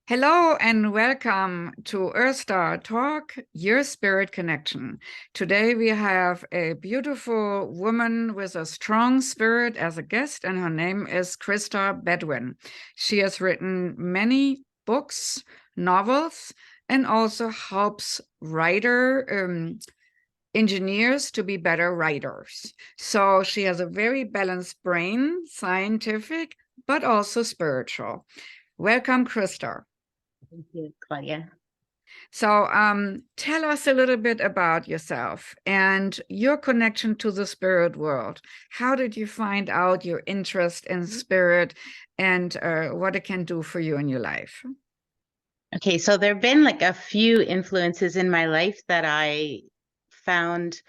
Hello and welcome to EarthStar Talk, your spirit connection. Today we have a beautiful woman with a strong spirit as a guest, and her name is Krista Bedouin. She has written many books, novels, and also helps engineers to be better writers. So she has a very balanced brain, scientific, but also spiritual. Welcome, Krista. Thank you, Claudia. So tell us a little bit about yourself and your connection to the spirit world. How did you find out your interest in spirit and what it can do for you in your life? Okay, so there have been like a few influences in my life that I found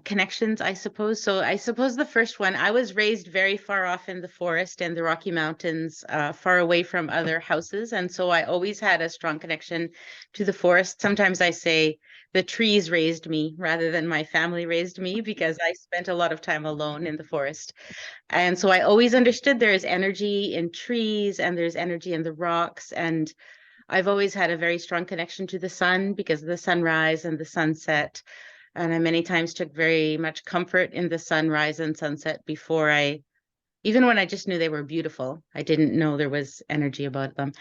connections, I suppose. So I suppose the first one, I was raised very far off in the forest and the Rocky Mountains, far away from other houses. And so I always had a strong connection to the forest. Sometimes I say the trees raised me rather than my family raised me because I spent a lot of time alone in the forest. And so I always understood there is energy in trees and there's energy in the rocks. And I've always had a very strong connection to the sun because of the sunrise and the sunset. And I many times took very much comfort in the sunrise and sunset even when I just knew they were beautiful, I didn't know there was energy about them.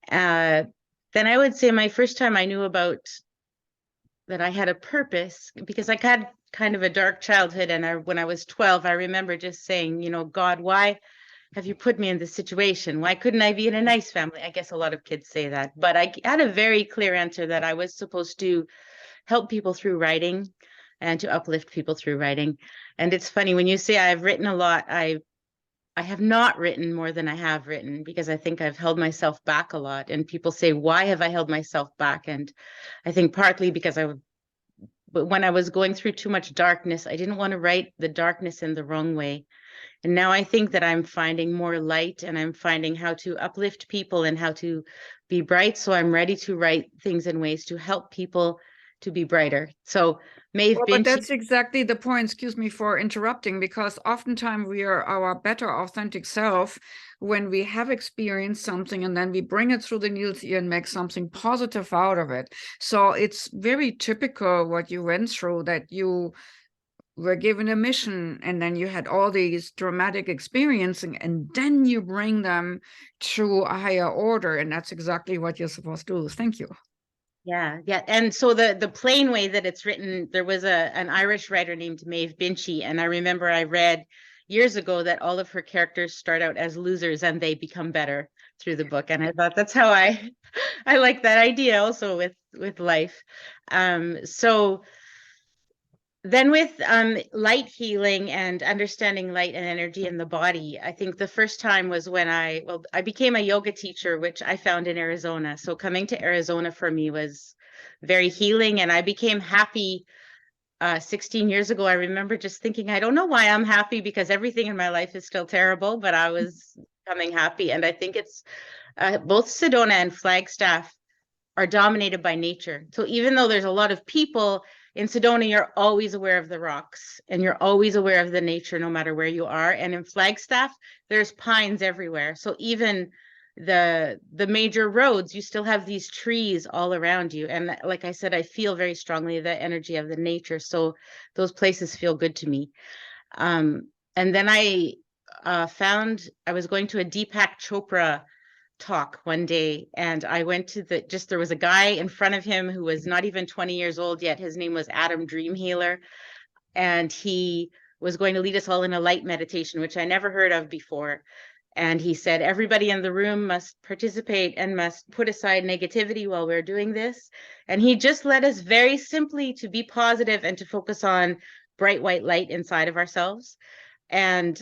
Then I would say my first time I knew about that I had a purpose, because I had kind of a dark childhood. And when I was 12, I remember just saying, God, why have you put me in this situation? Why couldn't I be in a nice family? I guess a lot of kids say that, but I had a very clear answer that I was supposed to help people through writing and to uplift people through writing. And it's funny when you say I've written a lot, I have not written more than I have written because I think I've held myself back a lot. And people say, why have I held myself back? And I think partly because but when I was going through too much darkness, I didn't want to write the darkness in the wrong way. And now I think that I'm finding more light and I'm finding how to uplift people and how to be bright. So I'm ready to write things in ways to help people to be brighter. So But that's exactly the point. Excuse me for interrupting, because oftentimes we are our better authentic self when we have experienced something and then we bring it through the needle's ear and make something positive out of it. So it's very typical what you went through, that you were given a mission and then you had all these dramatic experiencing and then you bring them to a higher order. And that's exactly what you're supposed to do. Thank you. Yeah. And so the plain way that it's written, there was an Irish writer named Maeve Binchy, and I remember I read years ago that all of her characters start out as losers and they become better through the book. And I thought that's how I I like that idea also with life. So then with light healing and understanding light and energy in the body, I think the first time was when I became a yoga teacher, which I found in Arizona. So coming to Arizona for me was very healing, and I became happy 16 years ago. I remember just thinking, I don't know why I'm happy because everything in my life is still terrible, but I was becoming happy. And I think it's both Sedona and Flagstaff are dominated by nature. So even though there's a lot of people in Sedona, you're always aware of the rocks and you're always aware of the nature, no matter where you are. And in Flagstaff, there's pines everywhere. So even the major roads, you still have these trees all around you. And like I said, I feel very strongly the energy of the nature. So those places feel good to me. And then I found I was going to a Deepak Chopra talk one day, and I went to there was a guy in front of him who was not even 20 years old yet. His name was Adam Dreamhealer, and he was going to lead us all in a light meditation, which I never heard of before. And he said, everybody in the room must participate and must put aside negativity while we're doing this. And he just led us very simply to be positive and to focus on bright white light inside of ourselves. And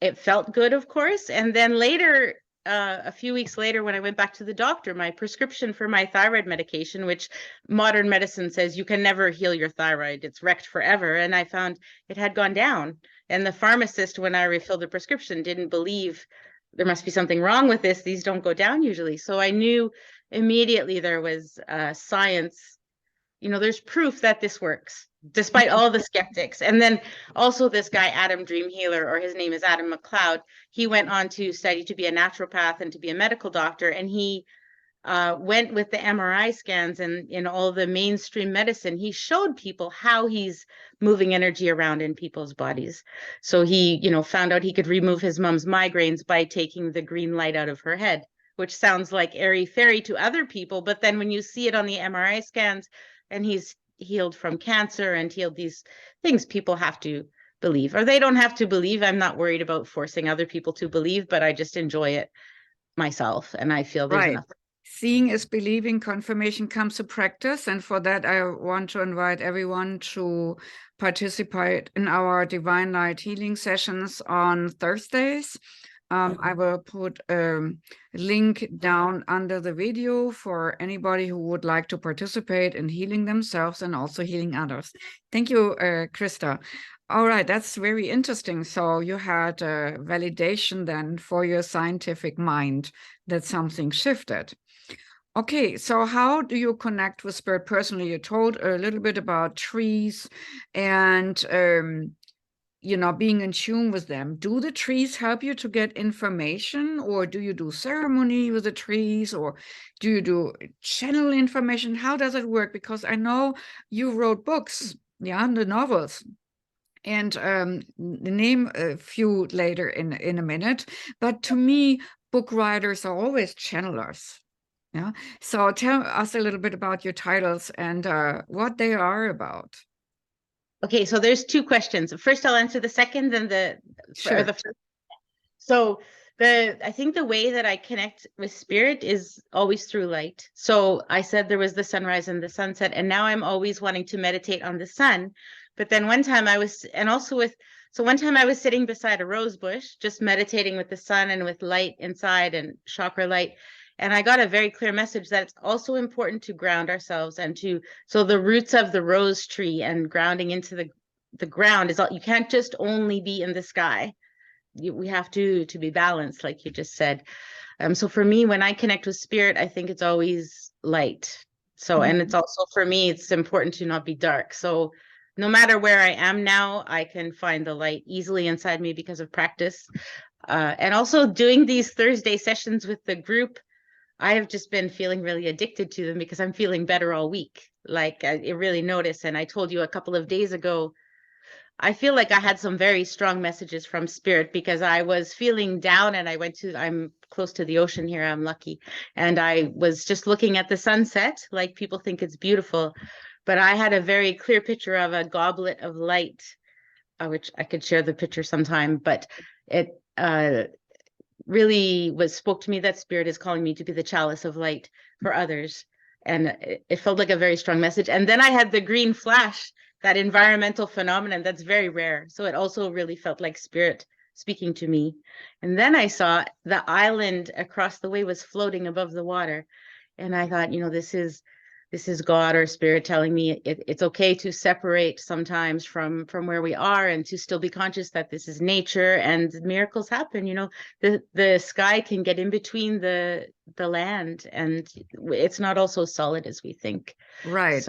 it felt good, of course. And then later, a few weeks later, when I went back to the doctor, my prescription for my thyroid medication, which modern medicine says you can never heal your thyroid, it's wrecked forever. And I found it had gone down. And the pharmacist, when I refilled the prescription, didn't believe there must be something wrong with this. These don't go down usually. So I knew immediately there was science. There's proof that this works. despite all the skeptics. And then also this guy, Adam Dream Healer, or his name is Adam McLeod, he went on to study to be a naturopath and to be a medical doctor. And he went with the MRI scans and in all the mainstream medicine, he showed people how he's moving energy around in people's bodies. So he, found out he could remove his mom's migraines by taking the green light out of her head, which sounds like airy fairy to other people. But then when you see it on the MRI scans, and he's healed from cancer and healed these things, people have to believe, or they don't have to believe. I'm not worried about forcing other people to believe, but I just enjoy it myself. And I feel there's enough. Seeing is believing. Confirmation comes to practice. And for that, I want to invite everyone to participate in our Divine Light healing sessions on Thursdays. I will put a link down under the video for anybody who would like to participate in healing themselves and also healing others. Thank you, Krista. All right, that's very interesting. So you had a validation then for your scientific mind that something shifted. Okay, so how do you connect with spirit personally? You told a little bit about trees and, being in tune with them. Do the trees help you to get information, or do you do ceremony with the trees, or do you do channel information? How does it work? Because I know you wrote books, the novels. And name a few later in a minute. But to me, book writers are always channelers. Yeah. So tell us a little bit about your titles and what they are about. Okay, so there's two questions. First, I'll answer the second, then the first. So I think the way that I connect with spirit is always through light. So I said there was the sunrise and the sunset, and now I'm always wanting to meditate on the sun. But then one time one time I was sitting beside a rose bush, just meditating with the sun and with light inside and chakra light. And I got a very clear message that it's also important to ground ourselves and so the roots of the rose tree and grounding into the ground is all. You can't just only be in the sky. We have to be balanced, like you just said. So for me, when I connect with spirit, I think it's always light. So, and it's also, for me, it's important to not be dark. So no matter where I am now, I can find the light easily inside me because of practice. And also doing these Thursday sessions with the group, I have just been feeling really addicted to them because I'm feeling better all week. Like I really notice. And I told you a couple of days ago, I feel like I had some very strong messages from spirit because I was feeling down and I'm close to the ocean here. I'm lucky. And I was just looking at the sunset, like people think it's beautiful. But I had a very clear picture of a goblet of light, which I could share the picture sometime. But it really spoke to me that spirit is calling me to be the chalice of light for others. And it felt like a very strong message. And then I had the green flash, that environmental phenomenon that's very rare. So it also really felt like spirit speaking to me. And then I saw the island across the way was floating above the water. And I thought, this is God or spirit telling me it's okay to separate sometimes from where we are and to still be conscious that this is nature and miracles happen. The sky can get in between the land and it's not all so solid as we think. Right.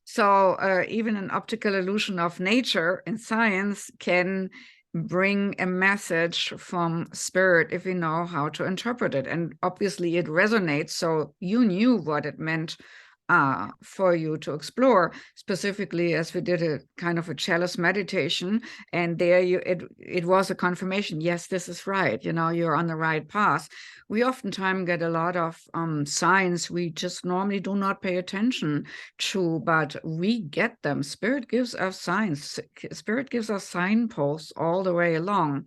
So even an optical illusion of nature in science can bring a message from spirit if we know how to interpret it. And obviously it resonates. So you knew what it meant for you to explore, specifically as we did a kind of a chalice meditation, and there it was a confirmation. Yes, this is right. You're on the right path. We oftentimes get a lot of signs we just normally do not pay attention to, but we get them. Spirit gives us signs. Spirit gives us signposts all the way along.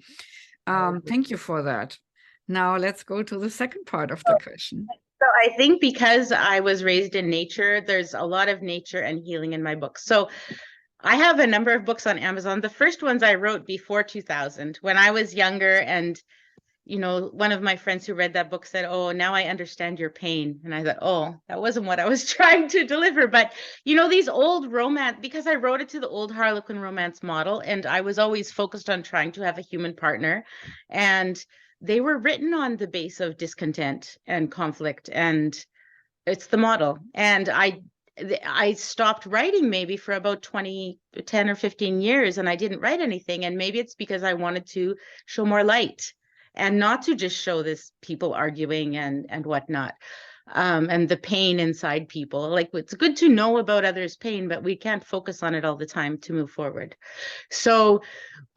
Thank you for that. Now let's go to the second part of the question. So I think because I was raised in nature, there's a lot of nature and healing in my books. So I have a number of books on Amazon. The first ones I wrote before 2000 when I was younger. And, one of my friends who read that book said, "Oh, now I understand your pain." And I thought, oh, that wasn't what I was trying to deliver. But, these old romance, because I wrote it to the old Harlequin romance model, and I was always focused on trying to have a human partner. And they were written on the base of discontent and conflict, and it's the model. And I stopped writing maybe for about 10 or 15 years, and I didn't write anything. And maybe it's because I wanted to show more light and not to just show this people arguing and whatnot. And the pain inside people. Like, it's good to know about others' pain, but we can't focus on it all the time to move forward. So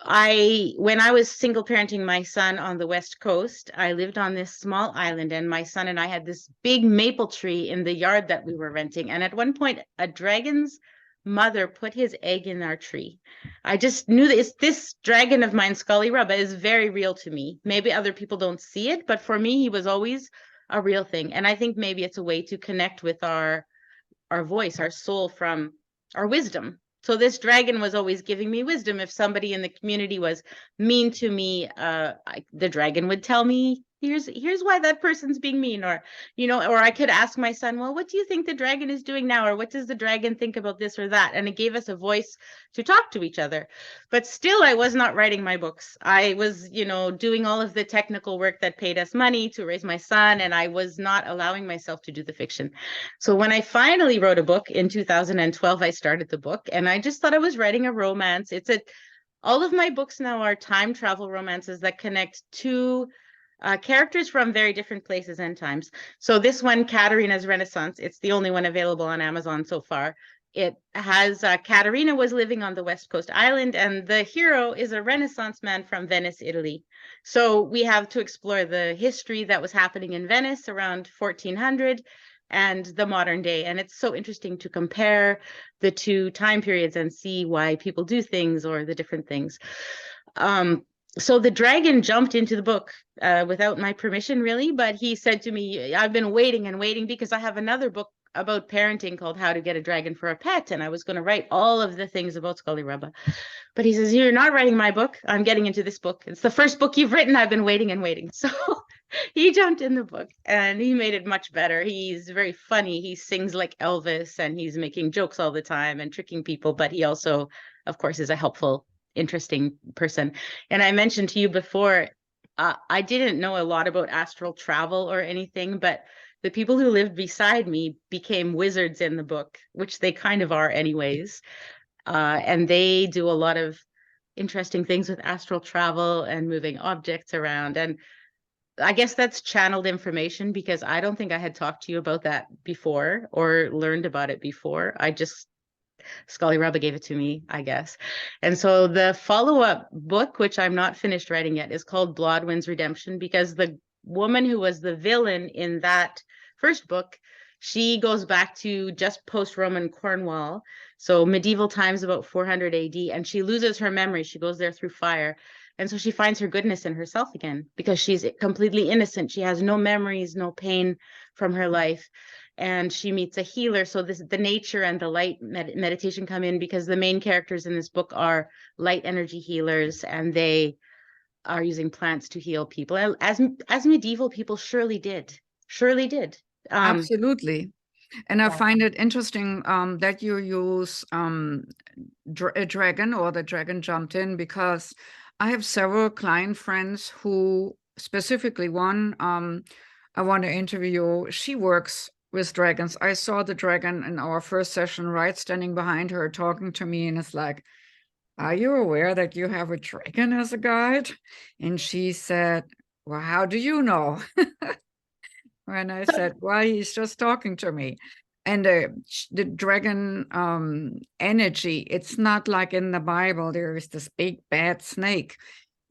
when I was single parenting my son on the West Coast, I lived on this small island, and my son and I had this big maple tree in the yard that we were renting. And at one point, a dragon's mother put his egg in our tree. I just knew that this dragon of mine, Scully Rubba, is very real to me. Maybe other people don't see it, but for me, he was always a real thing. And I think maybe it's a way to connect with our voice, our soul, from our wisdom. So this dragon was always giving me wisdom. If somebody in the community was mean to me, the dragon would tell me, here's why that person's being mean. Or, or I could ask my son, well, what do you think the dragon is doing now? Or what does the dragon think about this or that? And it gave us a voice to talk to each other. But still, I was not writing my books. I was, doing all of the technical work that paid us money to raise my son. And I was not allowing myself to do the fiction. So when I finally wrote a book in 2012, I started the book, and I just thought I was writing a romance. All of my books now are time travel romances that connect two characters from very different places and times. So this one, Caterina's Renaissance, it's the only one available on Amazon so far. It has Caterina was living on the West Coast island, and the hero is a Renaissance man from Venice, Italy. So we have to explore the history that was happening in Venice around 1400 and the modern day. And it's so interesting to compare the two time periods and see why people do things or the different things. So the dragon jumped into the book without my permission, really. But he said to me, I've been waiting and waiting because I have another book about parenting called How to Get a Dragon for a Pet. And I was going to write all of the things about Scully Rubba. But he says, you're not writing my book. I'm getting into this book. It's the first book you've written. I've been waiting and waiting. So he jumped in the book, and he made it much better. He's very funny. He sings like Elvis, and he's making jokes all the time and tricking people. But he also, of course, is a helpful, interesting person. And I mentioned to you before, I didn't know a lot about astral travel or anything, but the people who lived beside me became wizards in the book, which they kind of are anyways. And they do a lot of interesting things with astral travel and moving objects around. And I guess that's channeled information, because I don't think I had talked to you about that before or learned about it before. Scully Rubba gave it to me, I guess. And so the follow-up book, which I'm not finished writing yet, is called Blodwen's Redemption, because the woman who was the villain in that first book, she goes back to just post-Roman Cornwall, so medieval times, about 400 AD, and she loses her memory. She goes there through fire. And so she finds her goodness in herself again, because she's completely innocent. She has no memories, no pain from her life. And she meets a healer. So the nature and the light meditation come in, because the main characters in this book are light energy healers, and they are using plants to heal people, as medieval people surely did. Absolutely. And I Yeah. find it interesting that you use a dragon, or the dragon jumped in, because I have several client friends who, specifically one I want to interview, she works with dragons. I saw the dragon in our first session, right, standing behind her, talking to me, and it's like, are you aware that you have a dragon as a guide? And she said, well, how do you know? And I said, well, he's just talking to me. And the dragon energy, it's not like in the Bible, there is this big bad snake.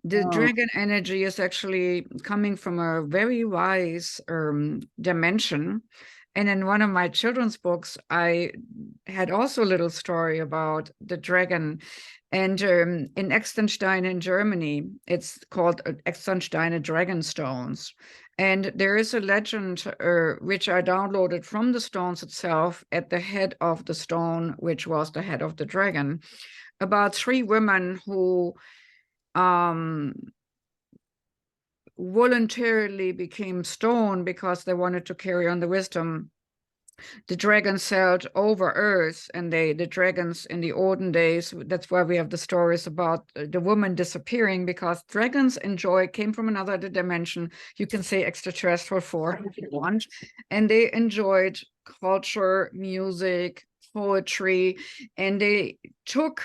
The dragon energy is actually coming from a very wise dimension. And in one of my children's books, I had also a little story about the dragon. And in Extenstein in Germany, it's called Extensteiner Dragonstones. And there is a legend which I downloaded from the stones itself, at the head of the stone, which was the head of the dragon, about 3 women who voluntarily became stone because they wanted to carry on the wisdom. The dragons sailed over Earth, and the dragons in the olden days, that's why we have the stories about the woman disappearing, because dragons came from another dimension. You can say extraterrestrial form if you want, and they enjoyed culture, music, poetry, and they took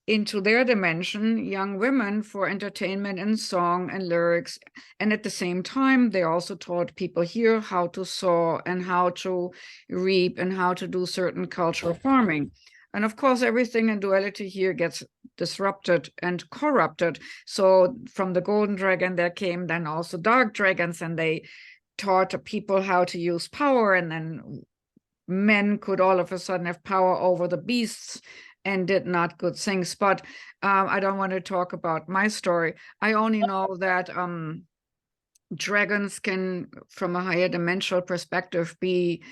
into their dimension young women for entertainment and song and lyrics. And at the same time, they also taught people here how to sow and how to reap and how to do certain cultural farming. And of course, everything in duality here gets disrupted and corrupted. So from the golden dragon, there came then also dark dragons, and they taught people how to use power. And then men could all of a sudden have power over the beasts and did not good things. But I don't want to talk about my story. I only know that dragons can, from a higher dimensional perspective, be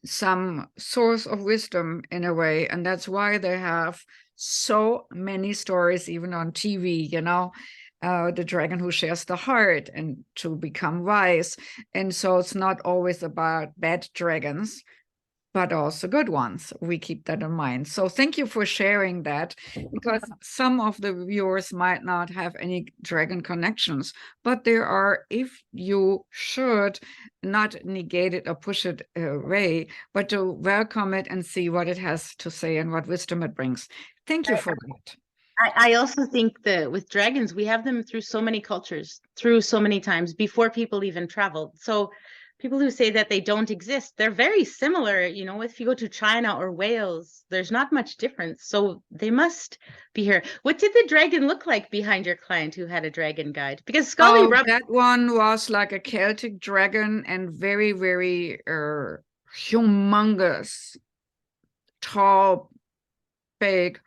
some source of wisdom in a way. And that's why they have so many stories, even on TV, you know, the dragon who shares the heart and to become wise. And so it's not always about bad dragons, but also good ones. We keep that in mind. So thank you for sharing that, because some of the viewers might not have any dragon connections, but there are, if you should not negate it or push it away, but to welcome it and see what it has to say and what wisdom it brings. Thank you for that. I also think that with dragons, we have them through so many cultures, through so many times before people even traveled. So people who say that they don't exist, they're very similar. You know, if you go to China or Wales, there's not much difference. So they must be here. What did the dragon look like behind your client who had a dragon guide? Because Scully that one was like a Celtic dragon and very, very humongous, tall, big.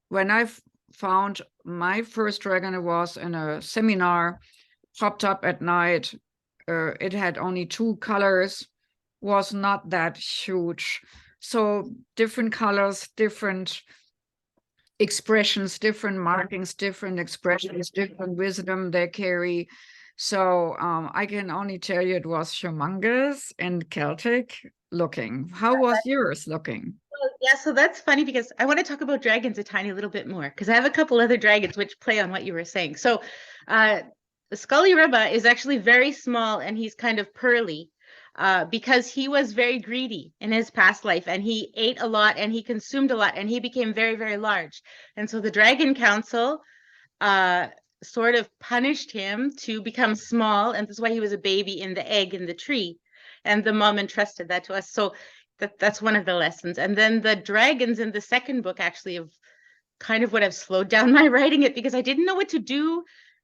When I found my first dragon, it was in a seminar, popped up at night. It had only 2 colors, was not that huge. So different colors, different expressions, different markings, different expressions, different wisdom they carry. So I can only tell you it was humongous and Celtic looking. How was yours looking? Yeah, so that's funny because I want to talk about dragons a tiny little bit more, because I have a couple other dragons which play on what you were saying. So Scully Riba is actually very small, and he's kind of pearly because he was very greedy in his past life, and he ate a lot and he consumed a lot, and he became very, very large. And so the Dragon Council sort of punished him to become small, and that's why he was a baby in the egg in the tree. And the mom entrusted that to us. So that's one of the lessons. And then the dragons in the second book actually have kind of what have slowed down my writing it, because I didn't know what to do.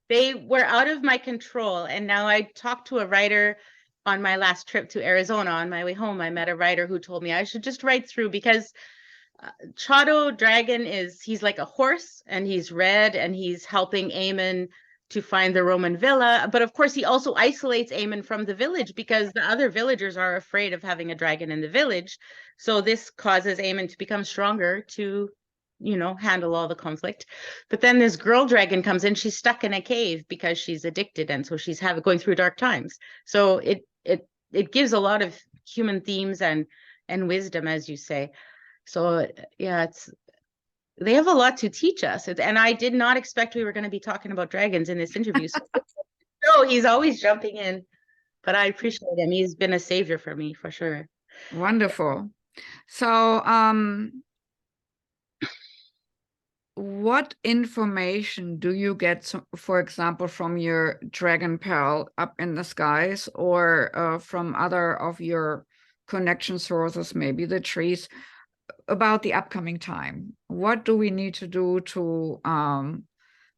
They were out of my control. And now I talked to a writer on my last trip to Arizona. On my way home, I met a writer who told me I should just write through, because Chado Dragon he's like a horse, and he's red, and he's helping Aemon to find the Roman villa. But of course, he also isolates Aemon from the village, because the other villagers are afraid of having a dragon in the village. So this causes Aemon to become stronger to, you know, handle all the conflict. But then this girl dragon comes in. She's stuck in a cave because she's addicted, and so she's going through dark times. So it gives a lot of human themes and wisdom, as you say. So yeah, they have a lot to teach us. And I did not expect we were going to be talking about dragons in this interview. So he's always jumping in, but I appreciate him. He's been a savior for me, for sure. Wonderful. So what information do you get, for example, from your dragon pal up in the skies, or from other of your connection sources, maybe the trees, about the upcoming time? What do we need to do to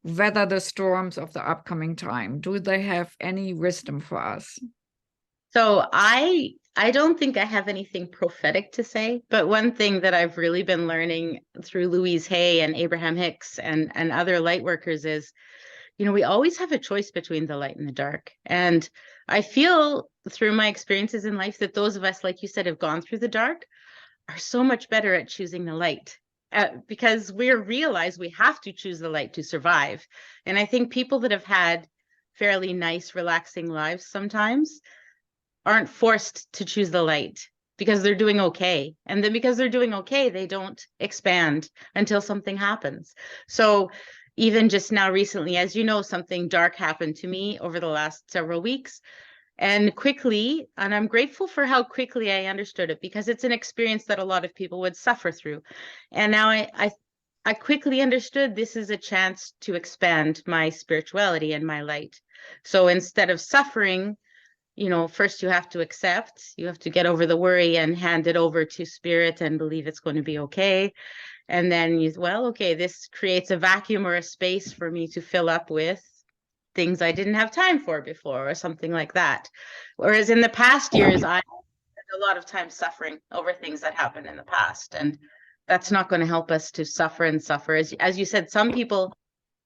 weather the storms of the upcoming time? Do they have any wisdom for us? So I don't think I have anything prophetic to say, but one thing that I've really been learning through Louise Hay and Abraham Hicks and other light workers is, you know, we always have a choice between the light and the dark. And I feel through my experiences in life that those of us, like you said, have gone through the dark, are so much better at choosing the light, because we realize we have to choose the light to survive. And I think people that have had fairly nice, relaxing lives sometimes aren't forced to choose the light because they're doing okay. And then because they're doing okay, they don't expand until something happens. So even just now recently, as you know, something dark happened to me over the last several weeks. And quickly, and I'm grateful for how quickly I understood it, because it's an experience that a lot of people would suffer through. And now I quickly understood this is a chance to expand my spirituality and my light. So instead of suffering, first you have to accept, you have to get over the worry and hand it over to spirit and believe it's going to be okay. And then okay, this creates a vacuum or a space for me to fill up with things I didn't have time for before, or something like that. Whereas in the past years, I spent a lot of time suffering over things that happened in the past. And that's not going to help us to suffer and suffer. As you said, some people,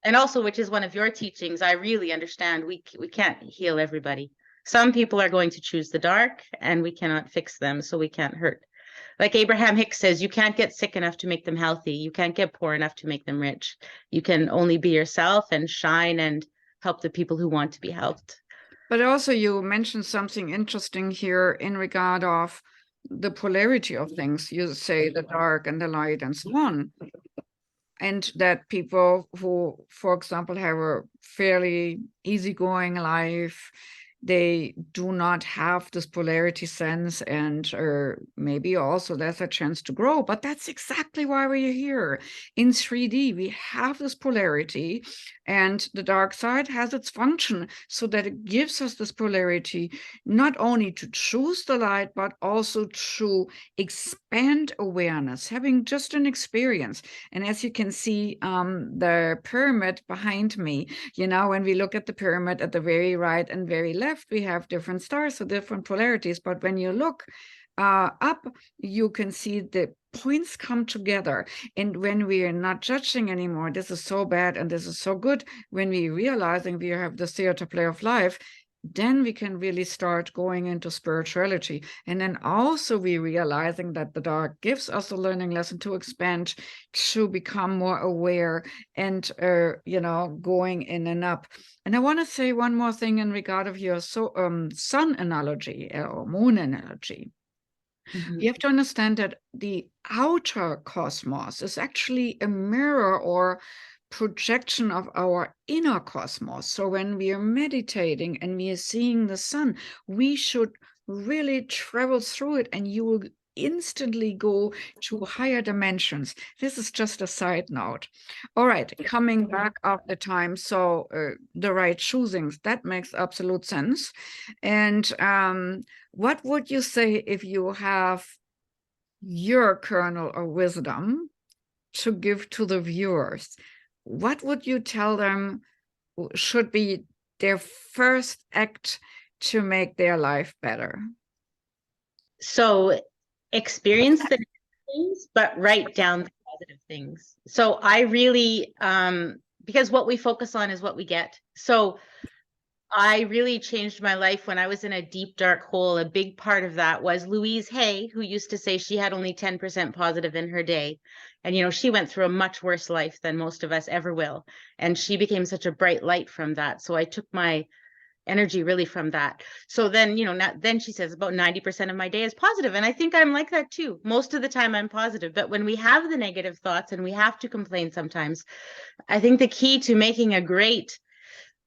and also, which is one of your teachings, I really understand we can't heal everybody. Some people are going to choose the dark, and we cannot fix them, so we can't hurt. Like Abraham Hicks says, you can't get sick enough to make them healthy. You can't get poor enough to make them rich. You can only be yourself and shine and help the people who want to be helped. But also you mentioned something interesting here in regard of the polarity of things. You say the dark and the light and so on. And that people who, for example, have a fairly easygoing life, they do not have this polarity sense, and maybe also there's a chance to grow. But that's exactly why we're here. In 3D, we have this polarity, and the dark side has its function so that it gives us this polarity, not only to choose the light, but also to expand awareness, having just an experience. And as you can see, the pyramid behind me, when we look at the pyramid at the very right and very left, we have different stars, so different polarities. But when you look up, you can see the points come together. And when we are not judging anymore, this is so bad and this is so good, when we realizing we have the theater play of life, then we can really start going into spirituality. And then also we realizing that the dark gives us a learning lesson to expand, to become more aware, and going in and up. And I want to say one more thing in regard of your sun analogy or moon analogy. Mm-hmm. You have to understand that the outer cosmos is actually a mirror or projection of our inner cosmos. So when we are meditating and we are seeing the sun, we should really travel through it, and you will instantly go to higher dimensions. This is just a side note. All right, coming back of the time. So the right choosings, that makes absolute sense. And what would you say if you have your kernel of wisdom to give to the viewers? What would you tell them should be their first act to make their life better? So experience the things, but write down the positive things. So I really, because what we focus on is what we get. So I really changed my life when I was in a deep, dark hole. A big part of that was Louise Hay, who used to say she had only 10% positive in her day. And, she went through a much worse life than most of us ever will. And she became such a bright light from that. So I took my energy really from that. So then, then she says about 90% of my day is positive. And I think I'm like that too. Most of the time I'm positive. But when we have the negative thoughts and we have to complain sometimes, I think the key to making a great,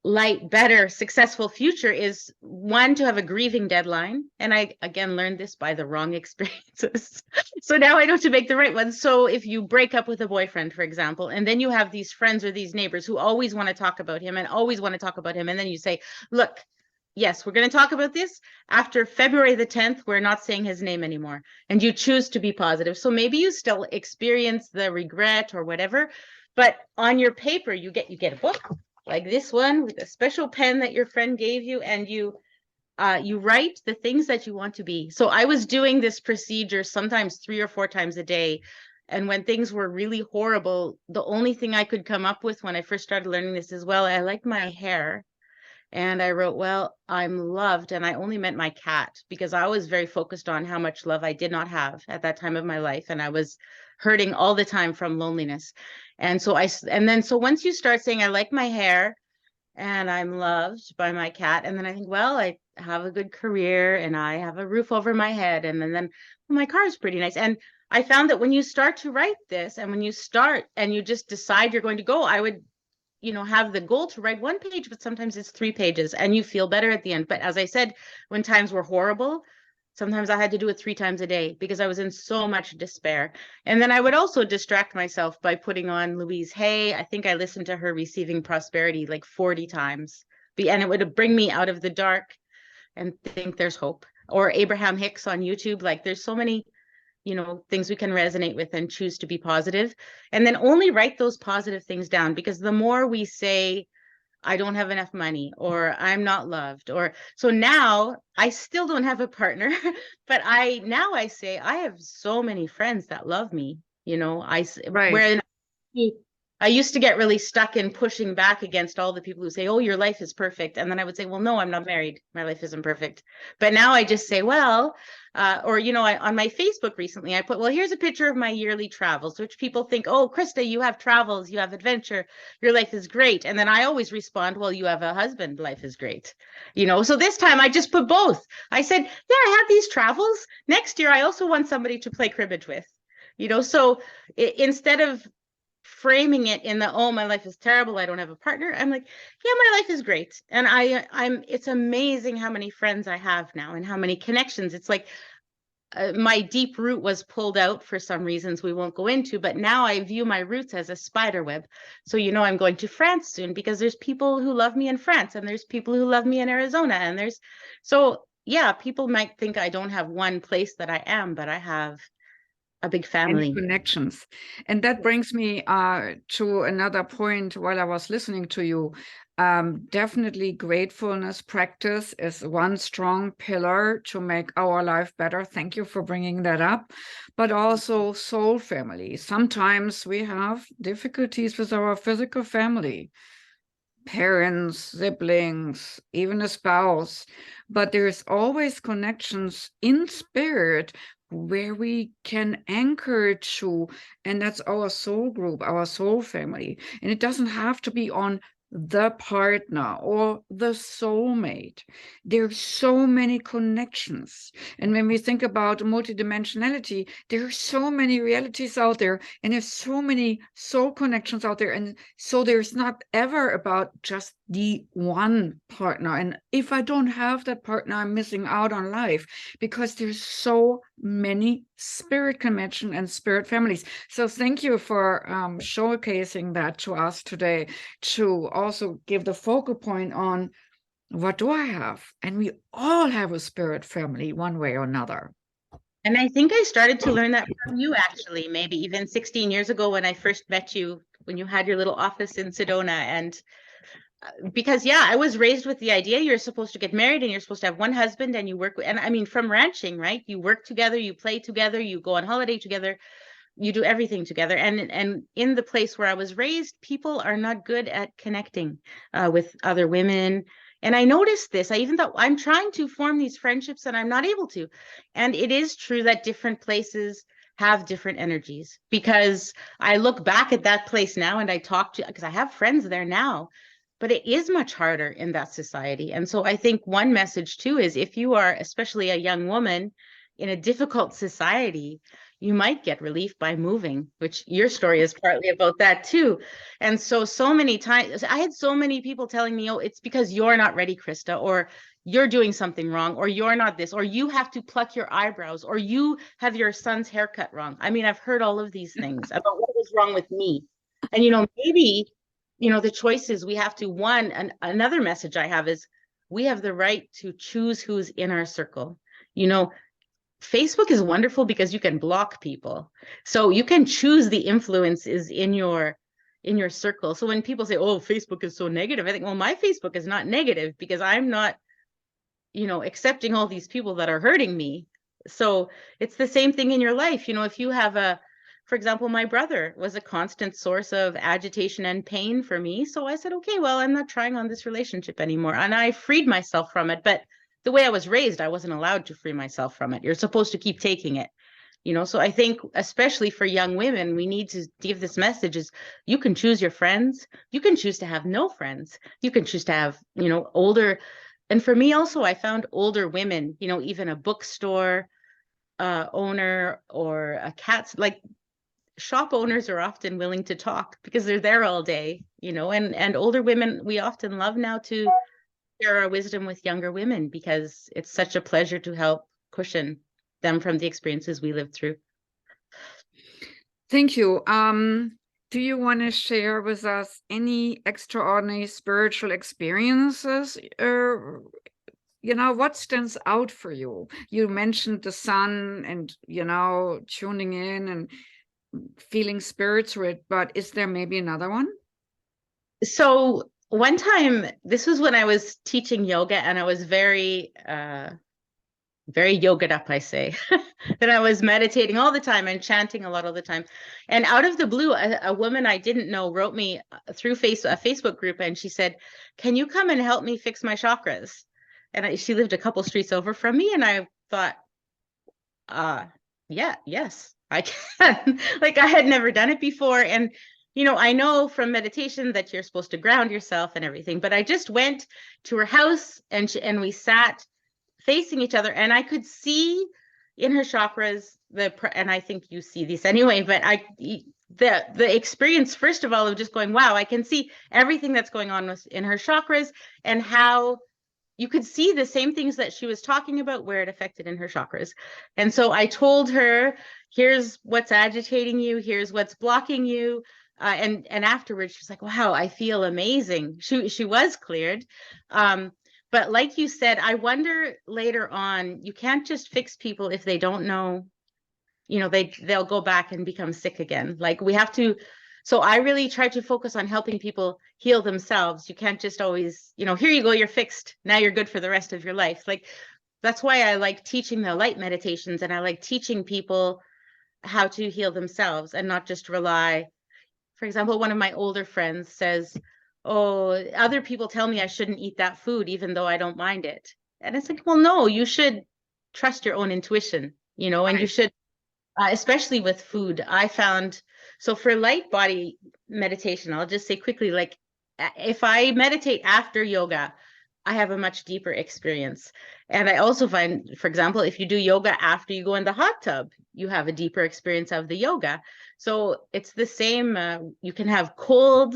light, better, successful future is, one, to have a grieving deadline. And I, again, learned this by the wrong experiences. So now I know to make the right ones. So if you break up with a boyfriend, for example, and then you have these friends or these neighbors who always want to talk about him and always want to talk about him. And then you say, look, yes, we're going to talk about this. After February the 10th, we're not saying his name anymore. And you choose to be positive. So maybe you still experience the regret or whatever, but on your paper, you get a book like this one with a special pen that your friend gave you, and you write the things that you want to be. So I was doing this procedure sometimes 3 or 4 times a day. And when things were really horrible, the only thing I could come up with when I first started learning this is, well, I like my hair. And I wrote, well, I'm loved. And I only meant my cat, because I was very focused on how much love I did not have at that time of my life. And I was hurting all the time from loneliness. And so so once you start saying, I like my hair and I'm loved by my cat, and then I think, well, I have a good career and I have a roof over my head, and then well, my car is pretty nice. And I found that when you start to write this, and when you start and you just decide you're going to go, I would have the goal to write 1 page, but sometimes it's 3 pages and you feel better at the end. But as I said, when times were horrible, sometimes I had to do it 3 times a day because I was in so much despair. And then I would also distract myself by putting on Louise Hay. I think I listened to her Receiving Prosperity like 40 times. And it would bring me out of the dark and think there's hope. Or Abraham Hicks on YouTube. Like there's so many, things we can resonate with and choose to be positive. And then only write those positive things down, because the more we say, I don't have enough money, or I'm not loved, or so now I still don't have a partner, but I say I have so many friends that love me, Right. where I used to get really stuck in pushing back against all the people who say, oh, your life is perfect. And then I would say, well, no, I'm not married. My life isn't perfect. But now I just say, well, on my Facebook recently, I put, well, here's a picture of my yearly travels, which people think, oh, Krista, you have travels, you have adventure, your life is great. And then I always respond, well, you have a husband, life is great. So this time I just put both. I said, yeah, I have these travels. Next year, I also want somebody to play cribbage with, so instead of framing it in the, oh, my life is terrible, I don't have a partner, I'm like, yeah, my life is great. And it's amazing how many friends I have now and how many connections. It's like my deep root was pulled out for some reasons we won't go into, but now I view my roots as a spider web. So I'm going to France soon because there's people who love me in France, and there's people who love me in Arizona, and yeah, people might think I don't have one place that I am, but I have a big family. And connections. And that brings me to another point while I was listening to you. Definitely gratefulness practice is one strong pillar to make our life better. Thank you for bringing that up. But also soul family. Sometimes we have difficulties with our physical family, parents, siblings, even a spouse, but there's always connections in spirit where we can anchor to, and that's our soul group, our soul family. And it doesn't have to be on the partner or the soulmate. There's so many connections. And when we think about multidimensionality, there are so many realities out there, and there's so many soul connections out there. And so there's not ever about just the one partner. And if I don't have that partner, I'm missing out on life, because there's so many spirit connection and spirit families. So thank you for showcasing that to us today, to also give the focal point on what do I have? And we all have a spirit family one way or another. And I think I started to learn that from you, actually, maybe even 16 years ago when I first met you, when you had your little office in Sedona. And because, yeah, I was raised with the idea you're supposed to get married and you're supposed to have one husband and you work. And I mean, from ranching, right? You work together, you play together, you go on holiday together, you do everything together. And in the place where I was raised, people are not good at connecting with other women. And I noticed this. I even thought, I'm trying to form these friendships and I'm not able to. And it is true that different places have different energies, because I look back at that place now and I talk to, because I have friends there now, but it is much harder in that society. And so I think one message too is, if you are especially a young woman in a difficult society, you might get relief by moving, which your story is partly about that too. And so many times I had so many people telling me, oh, it's because you're not ready, Krista, or you're doing something wrong, or you're not this, or you have to pluck your eyebrows, or you have your son's haircut wrong. I mean, I've heard all of these things about what was wrong with me. And, maybe, the choice is we have to, another message I have is we have the right to choose who's in our circle. Facebook is wonderful because you can block people. So you can choose the influences in your circle. So when people say, oh, Facebook is so negative, I think, well, my Facebook is not negative because I'm not, accepting all these people that are hurting me. So it's the same thing in your life. If you have for example, my brother was a constant source of agitation and pain for me. So I said, okay, well, I'm not trying on this relationship anymore. And I freed myself from it. But the way I was raised, I wasn't allowed to free myself from it. You're supposed to keep taking it, so I think especially for young women, we need to give this message is you can choose your friends. You can choose to have no friends. You can choose to have, older. And for me also, I found older women, even a bookstore owner or a cat, like shop owners are often willing to talk because they're there all day, you know, and older women, we often love now to share our wisdom with younger women because it's such a pleasure to help cushion them from the experiences we lived through. Thank you. Do you want to share with us any extraordinary spiritual experiences? You know, what stands out for you? You mentioned the sun and, you know, tuning in and feeling spiritual, but is there maybe another one? So one time, this was when I was teaching yoga, and I was very yogaed up, I say. That I was meditating all the time and chanting a lot all the time. And out of the blue, a woman I didn't know wrote me through a Facebook group, and she said, "Can you come and help me fix my chakras?" And she lived a couple streets over from me, and I thought, yes, I can. Like, I had never done it before. And, you know, I know from meditation that you're supposed to ground yourself and everything, but I just went to her house, and we sat facing each other, and I could see in her chakras and I think you see these anyway, but the experience, first of all, of just going, wow, I can see everything that's going on in her chakras, and how you could see the same things that she was talking about, where it affected in her chakras. And so I told her, here's what's agitating you, here's what's blocking you. And afterwards, she's like, wow, I feel amazing. She was cleared. But like you said, I wonder later on, you can't just fix people if they don't know, you know, they'll go back and become sick again. Like, we have to. So I really try to focus on helping people heal themselves. You can't just always, you know, here you go, you're fixed. Now you're good for the rest of your life. Like, that's why I like teaching the light meditations, and I like teaching people how to heal themselves and not just rely. For example, one of my older friends says, "Oh, other people tell me I shouldn't eat that food, even though I don't mind it." And it's like, well, no, you should trust your own intuition, you know, and you should, especially with food. I found, so for light body meditation, I'll just say quickly, like, if I meditate after yoga, I have a much deeper experience. And I also find, for example, if you do yoga after you go in the hot tub, you have a deeper experience of the yoga. So it's the same. You can have cold,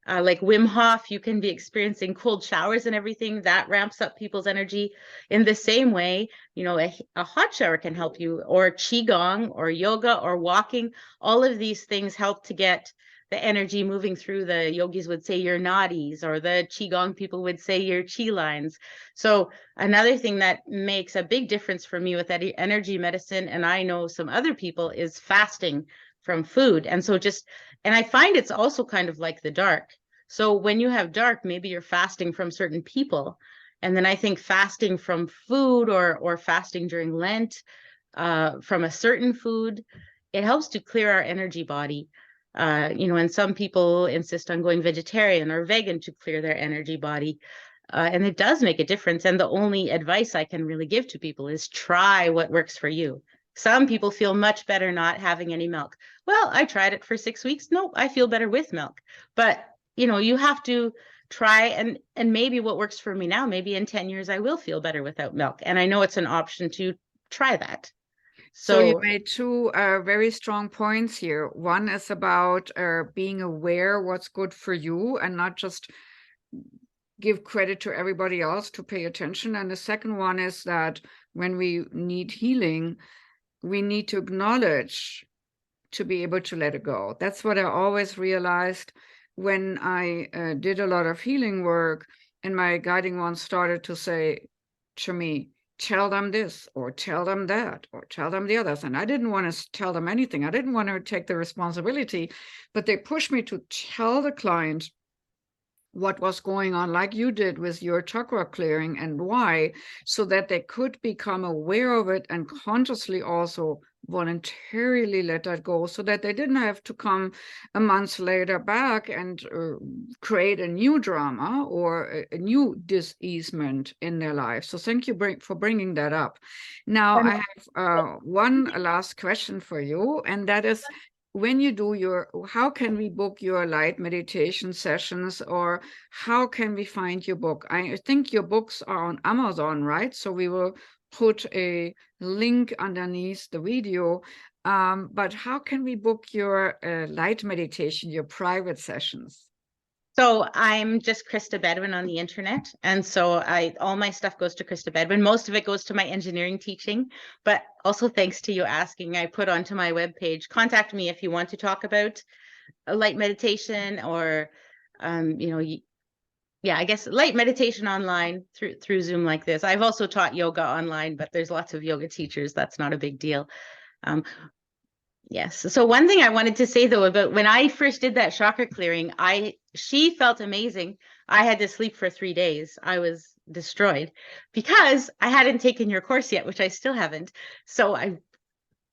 like Wim Hof, you can be experiencing cold showers and everything. That ramps up people's energy. In the same way, you know, a hot shower can help you, or qigong, or yoga, or walking. All of these things help to get the energy moving through. The yogis would say your nadis, or the qigong people would say your qi lines. So another thing that makes a big difference for me with that energy medicine, and I know some other people, is fasting from food. And so and I find it's also kind of like the dark. So when you have dark, maybe you're fasting from certain people. And then I think fasting from food, or fasting during Lent from a certain food, it helps to clear our energy body. You know, and some people insist on going vegetarian or vegan to clear their energy body. And it does make a difference. And the only advice I can really give to people is try what works for you. Some people feel much better not having any milk. Well, I tried it for 6 weeks. No, I feel better with milk. But, you know, you have to try, and maybe what works for me now, maybe in 10 years, I will feel better without milk. And I know it's an option to try that. So you made two very strong points here. One is about being aware what's good for you, and not just give credit to everybody else to pay attention. And the second one is that when we need healing, we need to acknowledge to be able to let it go. That's what I always realized when I did a lot of healing work, and my guiding ones started to say to me, tell them this, or tell them that, or tell them the others. And I didn't want to tell them anything. I didn't want to take the responsibility, but they pushed me to tell the client what was going on, like you did with your chakra clearing, and why, so that they could become aware of it and consciously also voluntarily let that go, so that they didn't have to come a month later back and create a new drama or a new diseasement in their life. So thank you for bringing that up. Now I have one last question for you, and that is, when you do how can we book your light meditation sessions, or how can we find your book? I think your books are on Amazon, right? So we will put a link underneath the video. But how can we book your light meditation, your private sessions? So I'm just Krista Bedwin on the internet. And so all my stuff goes to Krista Bedwin. Most of it goes to my engineering teaching, but also thanks to you asking, I put onto my webpage, contact me if you want to talk about a light meditation or, yeah, I guess light meditation online through Zoom like this. I've also taught yoga online, but there's lots of yoga teachers. That's not a big deal. Yes. So one thing I wanted to say though about when I first did that chakra clearing, she felt amazing. I had to sleep for 3 days. I was destroyed because I hadn't taken your course yet, which I still haven't. So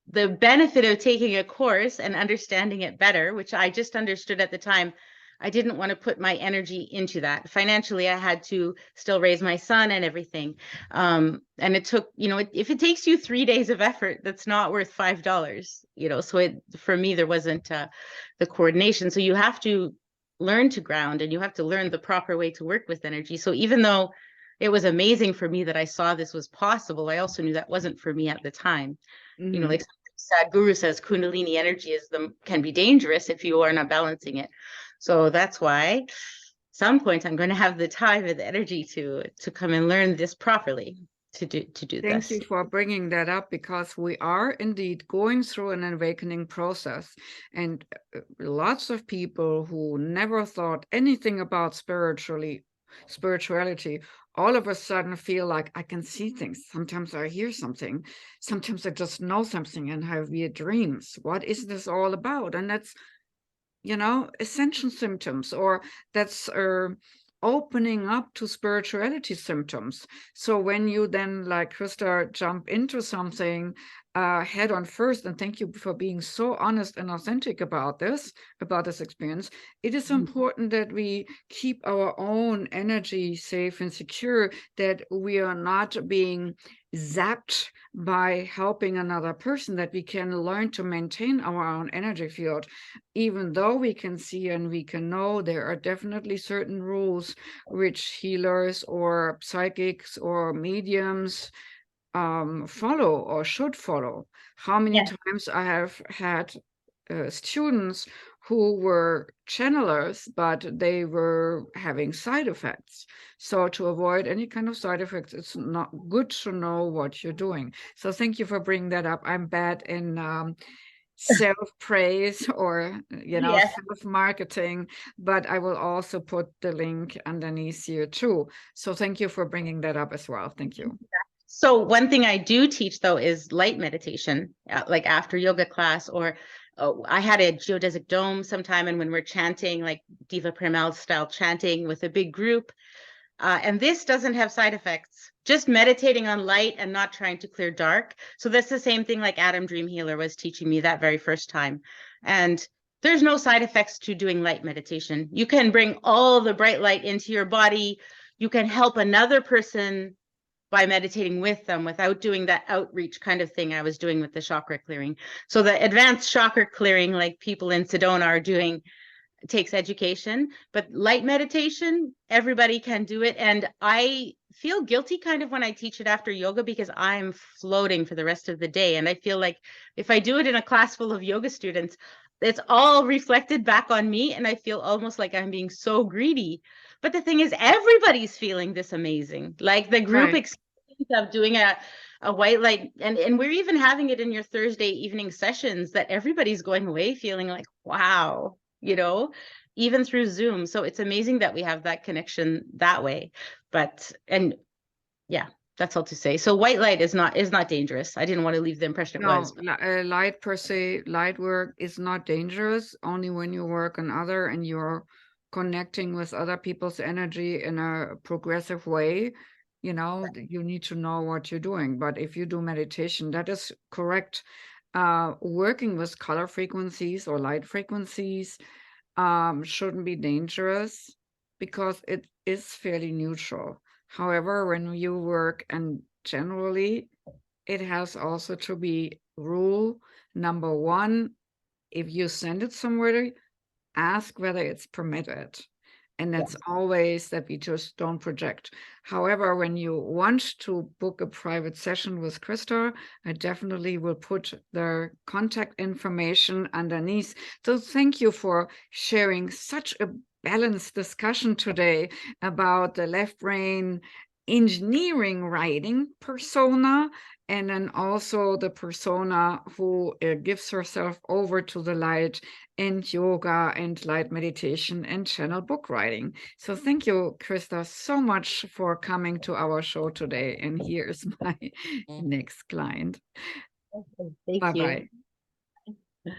the benefit of taking a course and understanding it better, which I just understood at the time, I didn't want to put my energy into that. Financially, I had to still raise my son and everything. And it took, if it takes you 3 days of effort, that's not worth $5, So for me, there wasn't the coordination. So you have to learn to ground and you have to learn the proper way to work with energy. So even though it was amazing for me that I saw this was possible, I also knew that wasn't for me at the time. Like Sadhguru says, Kundalini energy can be dangerous if you are not balancing it. So that's why some point I'm going to have the time and the energy to come and learn this properly to do Thank this. you for bringing that up, because we are indeed going through an awakening process, and lots of people who never thought anything about spirituality all of a sudden feel like I can see things. Sometimes I hear something. Sometimes I just know something and have weird dreams. What is this all about? And that's, ascension symptoms, or that's opening up to spirituality symptoms. So when you then, like Krista, jump into something head on first, and thank you for being so honest and authentic about this experience, it is important that we keep our own energy safe and secure, that we are not being zapped by helping another person, that we can learn to maintain our own energy field. Even though we can see and we can know, there are definitely certain rules which healers or psychics or mediums follow or should follow. How many times I have had students who were channelers, but they were having side effects. So to avoid any kind of side effects, it's not good to know what you're doing. So thank you for bringing that up. I'm bad in self-praise or self-marketing, but I will also put the link underneath here too. So thank you for bringing that up as well. Thank you. So one thing I do teach though is light meditation, like after yoga class, or I had a geodesic dome sometime, and when we're chanting, like Diva Premal style chanting with a big group, and this doesn't have side effects, just meditating on light and not trying to clear dark. So that's the same thing like Adam Dream Healer was teaching me that very first time. And there's no side effects to doing light meditation. You can bring all the bright light into your body. You can help another person by meditating with them without doing that outreach kind of thing I was doing with the chakra clearing. So the advanced chakra clearing, like people in Sedona are doing, takes education, but light meditation, everybody can do it. And I feel guilty kind of when I teach it after yoga, because I'm floating for the rest of the day. And I feel like if I do it in a class full of yoga students, it's all reflected back on me. And I feel almost like I'm being so greedy. But the thing is, everybody's feeling this amazing, like the group experience of doing a white light. And we're even having it in your Thursday evening sessions, that everybody's going away feeling like, wow, even through Zoom. So it's amazing that we have that connection that way. And yeah, that's all to say. So white light is not dangerous. I didn't want to leave the impression it was. Light per se, light work is not dangerous, only when you work on other and you're connecting with other people's energy in a progressive way. You need to know what you're doing. But if you do meditation, that is correct. Working with color frequencies or light frequencies shouldn't be dangerous, because it is fairly neutral. However, when you work, and generally it has also to be rule number one, if you send it somewhere, ask whether it's permitted. And that's always that we just don't project. However, when you want to book a private session with Krista, I definitely will put their contact information underneath. So thank you for sharing such a balanced discussion today about the left brain engineering writing persona, and then also the persona who gives herself over to the light and yoga and light meditation and channel book writing. So thank you, Krista, so much for coming to our show today. And here's my next client. Thank you. Bye-bye.